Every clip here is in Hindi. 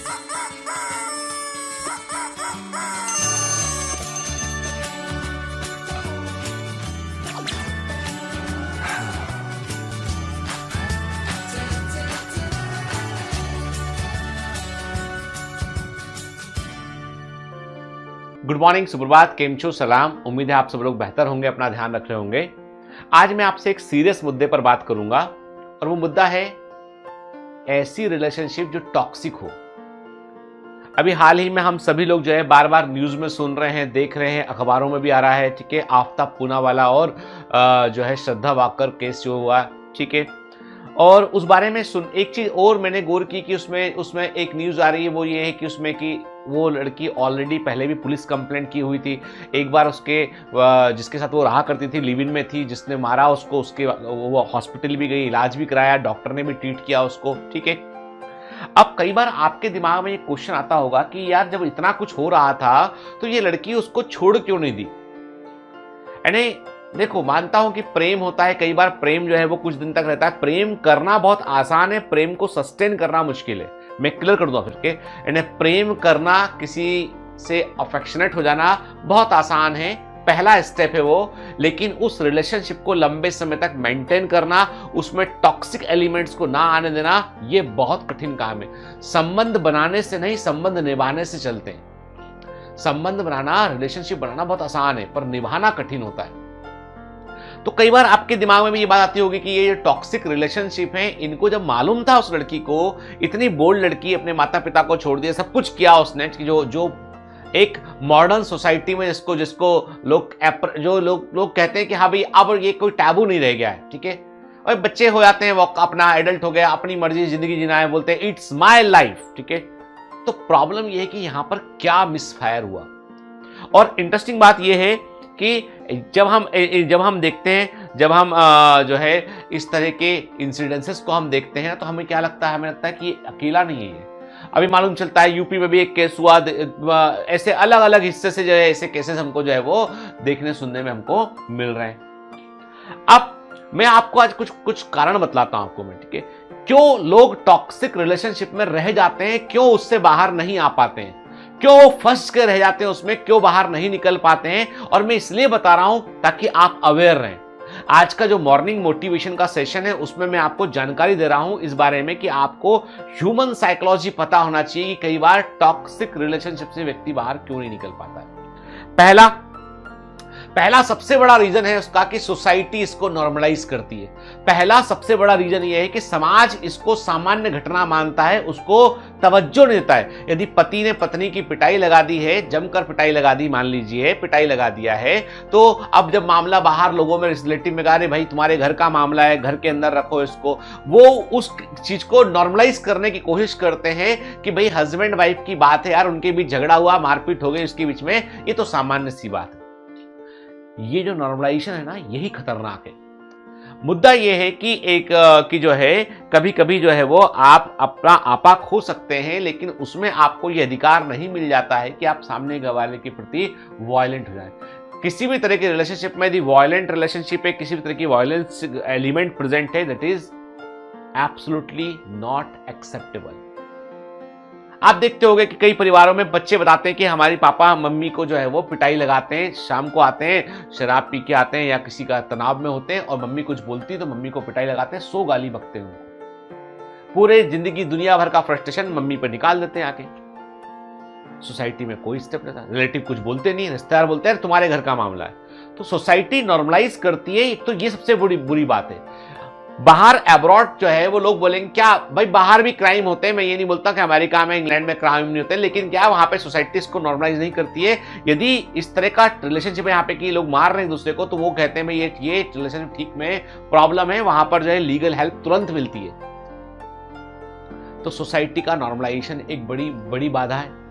गुड मॉर्निंग, सुप्रभात, केम छो, सलाम। उम्मीद है आप सब लोग बेहतर होंगे, अपना ध्यान रख रहे होंगे। आज मैं आपसे एक सीरियस मुद्दे पर बात करूंगा और वो मुद्दा है ऐसी रिलेशनशिप जो टॉक्सिक हो। अभी हाल ही में हम सभी लोग जो है बार बार न्यूज में सुन रहे हैं, देख रहे हैं, अखबारों में भी आ रहा है, ठीक है, आफ्ताब पूनावाला और जो है श्रद्धा वाकर केस जो हुआ, ठीक है। और उस बारे में एक चीज और मैंने गौर की कि उसमें एक न्यूज आ रही है, वो ये है कि उसमें कि वो लड़की ऑलरेडी पहले भी पुलिस कंप्लेंट की हुई थी। एक बार उसके जिसके साथ वो रहा करती थी, लिव इन में थी, जिसने मारा उसको, वो हॉस्पिटल भी गई, इलाज भी कराया, डॉक्टर ने भी ट्रीट किया उसको, ठीक है। अब कई बार आपके दिमाग में ये क्वेश्चन आता होगा कि यार जब इतना कुछ हो रहा था तो ये लड़की उसको छोड़ क्यों नहीं दी। यानी देखो, मानता हूं कि प्रेम होता है, कई बार प्रेम जो है वो कुछ दिन तक रहता है। प्रेम करना बहुत आसान है, प्रेम को सस्टेन करना मुश्किल है। मैं क्लियर कर दूं फिर के, यानी प्रेम करना, किसी से अफेक्शनेट हो जाना बहुत आसान है, पहला स्टेप है वो। लेकिन उस रिलेशनशिप को लंबे समय तक मेंटेन करना, उसमें टॉक्सिक एलिमेंट्स को ना आने देना, ये बहुत कठिन काम है। संबंध बनाने से नहीं, संबंध निभाने से चलते हैं। संबंध बनाना, रिलेशनशिप बनाना बहुत आसान है, पर निभाना कठिन होता है। तो कई बार आपके दिमाग में भी ये बात आती होगी कि ये टॉक्सिक रिलेशनशिप है, इनको जब मालूम था उस लड़की को, इतनी बोल्ड लड़की, अपने माता पिता को छोड़ दिया, सब कुछ किया उसने, जो एक मॉडर्न सोसाइटी में जिसको लोग कहते हैं कि हाँ भाई अब ये कोई टैबू नहीं रह गया है, ठीक है। और बच्चे हो जाते हैं, वो अपना एडल्ट हो गया, अपनी मर्जी जिंदगी जीना है, बोलते हैं इट्स माय लाइफ, ठीक है। तो प्रॉब्लम ये है कि यहां पर क्या मिसफायर हुआ। और इंटरेस्टिंग बात ये है कि जब हम देखते हैं, जब हम जो है इस तरह के इंसिडेंसेस को हम देखते हैं, तो हमें क्या लगता है, हमें लगता है कि ये अकेला नहीं है। अभी मालूम चलता है यूपी में भी एक केस हुआ, ऐसे अलग अलग हिस्से से जो है ऐसे केसेस हमको जो है वो देखने सुनने में हमको मिल रहे हैं। अब मैं आपको आज कुछ कारण बतलाता हूं आपको मैं, ठीक है। क्यों लोग टॉक्सिक रिलेशनशिप में रह जाते हैं, क्यों उससे बाहर नहीं आ पाते हैं, क्यों फंस के रह जाते हैं उसमें, क्यों बाहर नहीं निकल पाते हैं। और मैं इसलिए बता रहा हूं ताकि आप अवेयर रहें। आज का जो मॉर्निंग मोटिवेशन का सेशन है उसमें मैं आपको जानकारी दे रहा हूं इस बारे में कि आपको ह्यूमन साइकोलॉजी पता होना चाहिए कि कई बार टॉक्सिक रिलेशनशिप से व्यक्ति बाहर क्यों नहीं निकल पाता है। पहला सबसे बड़ा रीजन है उसका कि सोसाइटी इसको नॉर्मलाइज करती है। पहला सबसे बड़ा रीजन यह है कि समाज इसको सामान्य घटना मानता है, उसको तवज्जो नहीं देता है। यदि पति ने पत्नी की पिटाई लगा दी है, जमकर पिटाई लगा दी, मान लीजिए पिटाई लगा दिया है, तो अब जब मामला बाहर लोगों में, रिलेटिव में कहा रे भाई तुम्हारे घर का मामला है, घर के अंदर रखो इसको, वो उस चीज को नॉर्मलाइज करने की कोशिश करते हैं कि भाई हस्बैंड वाइफ की बात है यार, उनके बीच झगड़ा हुआ, मारपीट हो गई उसके बीच में, ये तो सामान्य सी बात है। ये जो नॉर्मलाइजेशन है ना, यही खतरनाक है। मुद्दा ये है कि जो है कभी कभी जो है वो आप अपना आपा खो सकते हैं, लेकिन उसमें आपको ये अधिकार नहीं मिल जाता है कि आप सामने वाले के प्रति वायलेंट हो जाए। किसी भी तरह के रिलेशनशिप में यदि वायलेंट रिलेशनशिप है, किसी भी तरह की वायलेंस एलिमेंट प्रेजेंट है, that is absolutely not acceptable. आप देखते होंगे कि कई परिवारों में बच्चे बताते हैं कि हमारी पापा मम्मी को जो है वो पिटाई लगाते हैं, शाम को आते हैं, शराब पी के आते हैं या किसी का तनाव में होते हैं और मम्मी कुछ बोलती है तो मम्मी को पिटाई लगाते हैं, 100 गाली बकते हैं उनको। पूरे जिंदगी दुनिया भर का फ्रस्ट्रेशन मम्मी पर निकाल देते हैं आके। सोसाइटी में कोई स्टेप नहीं था, रिलेटिव कुछ बोलते नहीं, रिश्तेदार बोलते हैं तुम्हारे घर का मामला है। तो सोसाइटी नॉर्मलाइज करती है। एक तो ये सबसे बुरी बात है। बाहर अब्रॉड जो है वो लोग बोलेंगे क्या भाई बाहर भी क्राइम होते हैं, मैं ये नहीं बोलता कि अमेरिका में, इंग्लैंड में क्राइम नहीं होते, लेकिन क्या वहां पे सोसाइटी इसको नॉर्मलाइज नहीं करती है। यदि इस तरह का रिलेशनशिप है यहाँ पे कि लोग मार रहे हैं दूसरे को, तो वो कहते हैं भाई ये रिलेशनशिप ठीक में प्रॉब्लम है, वहां पर जो है लीगल हेल्प तुरंत मिलती है। तो सोसाइटी का नॉर्मलाइजेशन एक बड़ी बाधा है।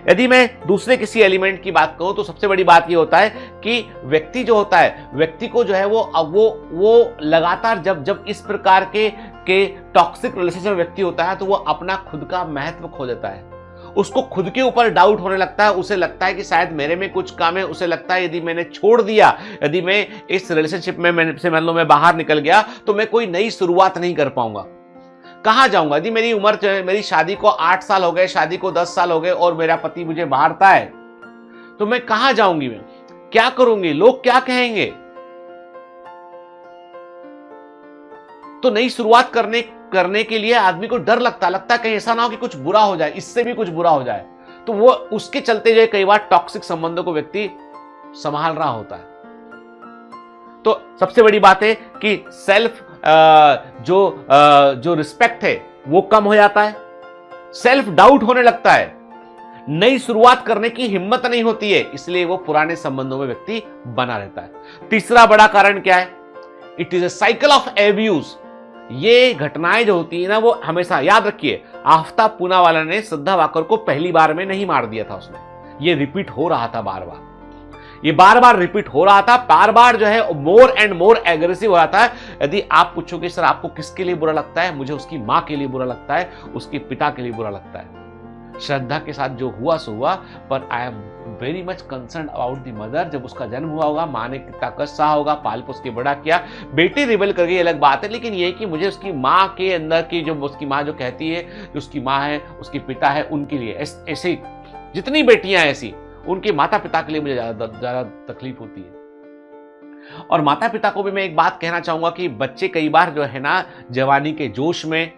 यदि मैं दूसरे किसी एलिमेंट की बात करूं तो सबसे बड़ी बात यह होता है कि व्यक्ति जो होता है, व्यक्ति को जो है वो लगातार जब इस प्रकार के टॉक्सिक रिलेशनशिप में व्यक्ति होता है तो वो अपना खुद का महत्व खो देता है। उसको खुद के ऊपर डाउट होने लगता है, उसे लगता है कि शायद मेरे में कुछ कम है। उसे लगता है यदि मैंने छोड़ दिया, यदि मैं इस रिलेशनशिप में मान लो मैं बाहर निकल गया तो मैं कोई नई शुरुआत नहीं कर पाऊंगा। कहां जाऊंगा? यदि मेरी उम्र जो है, मेरी शादी को 8 साल हो गए, शादी को 10 साल हो गए और मेरा पति मुझे मारता है, तो मैं कहां जाऊंगी? मैं क्या करूंगी? लोग क्या कहेंगे? तो नई शुरुआत करने के लिए आदमी को डर लगता है कहीं ऐसा ना हो कि कुछ बुरा हो जाए, इससे भी कुछ बुरा हो जाए। तो वो उसके चलते जो है कई बार टॉक्सिक संबंधों को व्यक्ति संभाल रहा होता है। तो सबसे बड़ी बात है कि सेल्फ जो रिस्पेक्ट है वो कम हो जाता है, सेल्फ डाउट होने लगता है, नई शुरुआत करने की हिम्मत नहीं होती है, इसलिए वो पुराने संबंधों में व्यक्ति बना रहता है। तीसरा बड़ा कारण क्या है? It is a cycle of abuse. ये घटनाएं जो होती है ना, वो हमेशा याद रखिए, आफ्ताब पूनावाला ने श्रद्धा वाकर को पहली बार में नहीं मार दिया था उसने, ये रिपीट हो रहा था बार बार, ये बार बार रिपीट हो रहा था, बार बार जो है मोर एंड मोर एग्रेसिव हो रहा था। यदि आप पूछोगे सर आपको किसके लिए बुरा लगता है? मुझे उसकी मां के लिए बुरा लगता है, उसके पिता के लिए बुरा लगता है। श्रद्धा के साथ जो हुआ सो हुआ, पर I am very much concern about the mother. जब उसका जन्म हुआ होगा, माँ ने कितना कष्ट सहा होगा, पाल पोस के बड़ा किया, बेटी रिबेल कर गई अलग बात है, लेकिन ये कि मुझे उसकी माँ के अंदर की जो उसकी माँ जो कहती है, जो उसकी माँ है, उसके पिता है, उनके लिए ऐसे जितनी बेटियां ऐसी, उनके माता पिता के लिए मुझे ज्यादा तकलीफ होती है। और माता पिता को भी मैं एक बात कहना चाहूंगा कि बच्चे कई बार जो है ना, जवानी के जोश में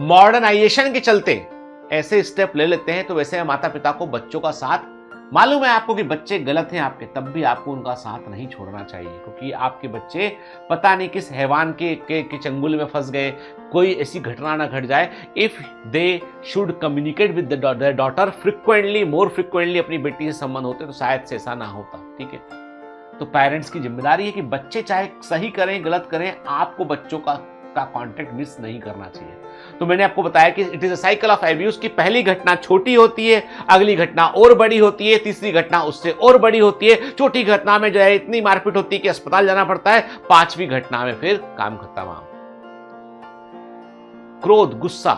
मॉडर्नाइजेशन के चलते ऐसे स्टेप ले लेते हैं। तो वैसे माता पिता को बच्चों का साथ, मालूम है आपको कि बच्चे गलत हैं आपके, तब भी आपको उनका साथ नहीं छोड़ना चाहिए, क्योंकि आपके बच्चे पता नहीं किस हैवान के चंगुल में फंस गए, कोई ऐसी घटना ना घट जाए। If they should communicate with their daughter frequently, more frequently अपनी बेटी से संबंध होते तो शायद से ऐसा ना होता। ठीक है, तो पेरेंट्स की जिम्मेदारी है कि बच्चे चाहे सही करें गलत करें, आपको बच्चों का कॉन्टेक्ट मिस नहीं करना चाहिए। तो मैंने आपको बताया कि it is a cycle of abuse की पहली घटना छोटी होती है, अगली घटना और बड़ी होती है, तीसरी घटना उससे और बड़ी होती है, चौथी घटना में जो है इतनी मारपीट होती है कि अस्पताल जाना पड़ता है, पांचवी घटना में फिर काम खत्म। क्रोध, गुस्सा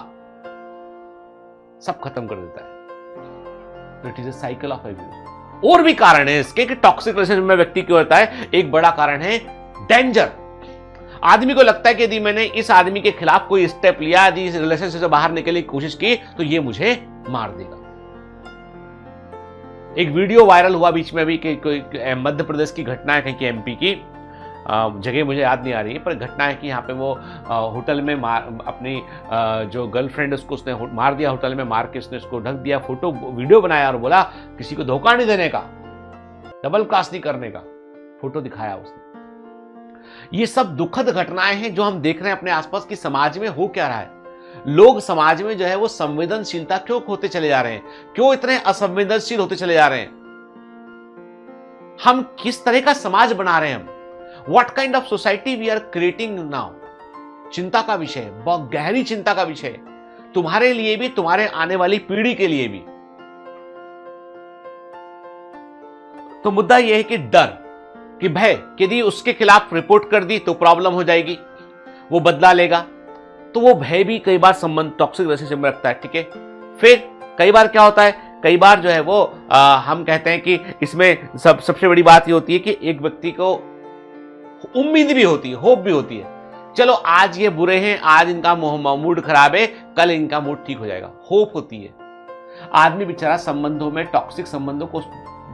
सब खत्म कर देता है। It is a cycle of abuse. और भी कारण है इसके कि टॉक्सिक रिलेशनशिप में व्यक्ति क्यों होता है। एक बड़ा कारण है डेंजर। आदमी को लगता है कि यदि मैंने इस आदमी के खिलाफ कोई स्टेप लिया, यदि इस रिलेशनशिप से बाहर निकलने की कोशिश की, तो ये मुझे मार देगा। एक वीडियो वायरल हुआ बीच में भी कि कोई मध्य प्रदेश की घटना है, कहीं की एमपी की जगह मुझे याद नहीं आ रही है, पर घटना है कि यहाँ पे वो होटल में अपनी जो गर्लफ्रेंड उसको उसने मार दिया, होटल में मार के उसने उसको ढक दिया, फोटो वीडियो बनाया और बोला किसी को धोखा नहीं देने का, डबल क्रॉस नहीं करने का, फोटो दिखाया उसने। ये सब दुखद घटनाएं हैं जो हम देख रहे हैं अपने आसपास कि समाज में हो क्या रहा है। लोग समाज में जो है वो संवेदनशीलता क्यों खोते चले जा रहे हैं, क्यों इतने असंवेदनशील होते चले जा रहे हैं। हम किस तरह का समाज बना रहे हैं, what kind of society we are creating now. चिंता का विषय है, बहुत गहरी चिंता का विषय है, तुम्हारे लिए भी, तुम्हारे आने वाली पीढ़ी के लिए भी। तो मुद्दा यह है कि डर, कि भय, यदि उसके खिलाफ रिपोर्ट कर दी तो प्रॉब्लम हो जाएगी, वो बदला लेगा, तो वो भय भी कई बार संबंध टॉक्सिक रिलेशनशिप में रखता है। ठीक है, फिर कई बार क्या होता है, कई बार जो है वो हम कहते हैं कि इसमें सबसे बड़ी बात ये होती है कि एक व्यक्ति को उम्मीद भी होती है, होप भी होती है, चलो आज ये बुरे हैं, आज इनका मूड खराब है, कल इनका मूड ठीक हो जाएगा, होप होती है। आदमी बेचारा संबंधों में, टॉक्सिक संबंधों को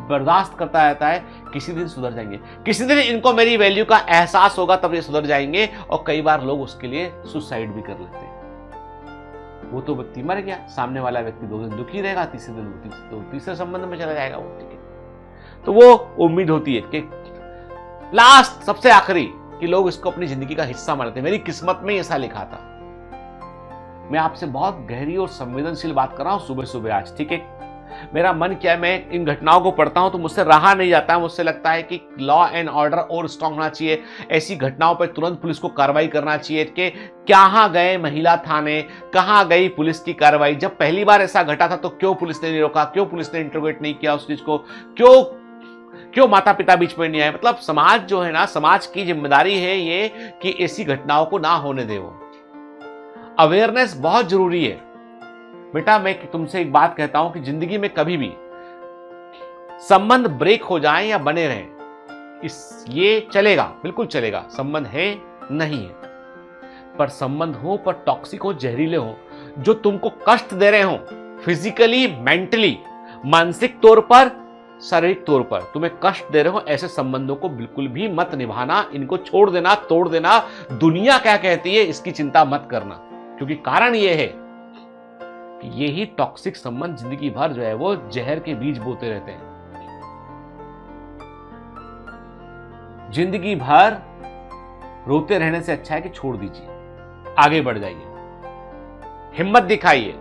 बर्दाश्त करता रहता है, किसी दिन सुधर जाएंगे, किसी दिन इनको मेरी वैल्यू का एहसास होगा तब ये सुधर जाएंगे। और कई बार लोग उसके लिए सुसाइड भी कर लेते हैं। वो तो व्यक्ति मर गया, सामने वाला व्यक्ति 2 दिन दुखी रहेगा, तीसरे दिन तो तीसरे संबंध में चला जाएगा वो। ठीक है, तो वो उम्मीद होती है कि लास्ट, सबसे आखिरी, कि लोग इसको अपनी जिंदगी का हिस्सा मानते हैं। मेरी किस्मत में ऐसा लिखा था। मैं आपसे बहुत गहरी और संवेदनशील बात कर रहा हूं सुबह सुबह आज। ठीक है, मेरा मन क्या है, मैं इन घटनाओं को पढ़ता हूं तो मुझसे रहा नहीं जाता, मुझसे लगता है कि लॉ एंड ऑर्डर और स्ट्रांग होना चाहिए। ऐसी घटनाओं पर तुरंत पुलिस को कार्रवाई करना चाहिए कि कहां गए महिला थाने, कहां गई पुलिस की कार्रवाई। जब पहली बार ऐसा घटा था तो क्यों पुलिस ने नहीं रोका, क्यों पुलिस ने इंटरोगेट नहीं किया उस चीज को, क्यों माता पिता बीच में नहीं आए। मतलब समाज जो है ना, समाज की जिम्मेदारी है ये कि ऐसी घटनाओं को ना होने दे। वो अवेयरनेस बहुत जरूरी है बेटा। मैं तुमसे एक बात कहता हूं कि जिंदगी में कभी भी संबंध ब्रेक हो जाए या बने रहें, ये चलेगा, बिल्कुल चलेगा, संबंध है नहीं है। पर संबंध हो, पर टॉक्सिक हो, जहरीले हो, जो तुमको कष्ट दे रहे हो, फिजिकली, मेंटली, मानसिक तौर पर, शारीरिक तौर पर तुम्हें कष्ट दे रहे हो, ऐसे संबंधों को बिल्कुल भी मत निभाना। इनको छोड़ देना, तोड़ देना। दुनिया क्या कहती है इसकी चिंता मत करना, क्योंकि कारण यह है कि यही टॉक्सिक संबंध जिंदगी भर जो है वो जहर के बीज बोते रहते हैं। जिंदगी भर रोते रहने से अच्छा है कि छोड़ दीजिए, आगे बढ़ जाइए, हिम्मत दिखाइए।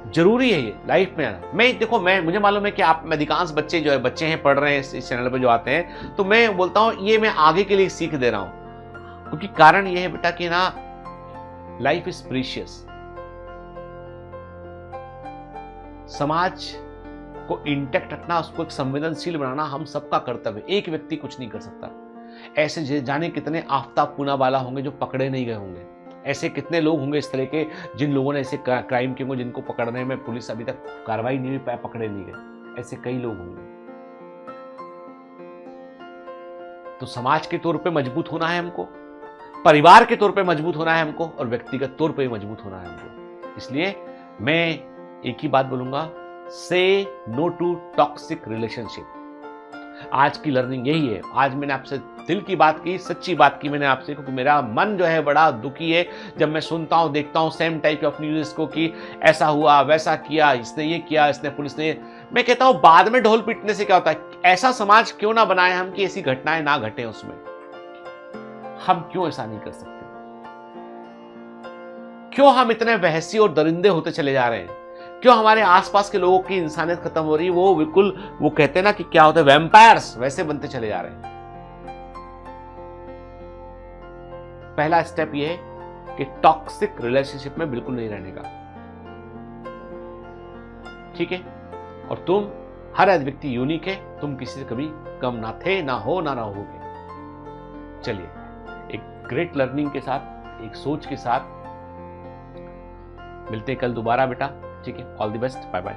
जरूरी है ये लाइफ में। मुझे मालूम है कि आप अधिकांश बच्चे जो है बच्चे हैं, पढ़ रहे हैं इस चैनल पे जो आते हैं, तो मैं बोलता हूं ये मैं आगे के लिए सीख दे रहा हूं, क्योंकि कारण ये है बेटा कि ना, लाइफ इज प्रीशियस। समाज को इंटैक्ट रखना, उसको एक संवेदनशील बनाना हम सबका कर्तव्य है। एक व्यक्ति कुछ नहीं कर सकता। ऐसे जाने कितने आफ्ताब पूनावाला होंगे जो पकड़े नहीं गए होंगे। ऐसे कितने लोग होंगे इस तरह के जिन लोगों ने ऐसे क्राइम किए होंगे, जिनको पकड़ने में पुलिस अभी तक कार्रवाई नहीं हुई, पकड़े नहीं गए। ऐसे कई लोग होंगे। तो समाज के तौर पे मजबूत होना है हमको, परिवार के तौर पे मजबूत होना है हमको, और व्यक्तिगत तौर पे मजबूत होना है हमको। इसलिए मैं एक ही बात बोलूंगा, से नो टू टॉक्सिक रिलेशनशिप। आज की लर्निंग यही है। आज मैंने आपसे दिल की बात की, सच्ची बात की मैंने आपसे, क्योंकि मेरा मन जो है बड़ा दुखी है जब मैं सुनता हूं, देखता हूं सेम टाइप ऑफ न्यूज़ को कि ऐसा हुआ, वैसा किया, इसने ये किया, इसने पुलिस ने। मैं कहता हूं बाद में ढोल पीटने से क्या होता है। ऐसा समाज क्यों ना बनाए हम कि ऐसी घटनाएं ना घटे उसमें। हम क्यों ऐसा नहीं कर सकते? क्यों हम इतने बहसी और दरिंदे होते चले जा रहे हैं? क्यों हमारे आसपास के लोगों की इंसानियत खत्म हो रही है? वो बिल्कुल, वो कहते हैं ना कि क्या होता है, वैम्पायर्स वैसे बनते चले जा रहे हैं। पहला स्टेप ये है कि टॉक्सिक रिलेशनशिप में बिल्कुल नहीं रहने का, ठीक है? और तुम, हर व्यक्ति यूनिक है, तुम किसी से कभी कम ना थे, ना हो, ना रहोगे। चलिए, एक ग्रेट लर्निंग के साथ, एक सोच के साथ मिलते हैं कल दोबारा बेटा, ठीक है? All the best, bye bye.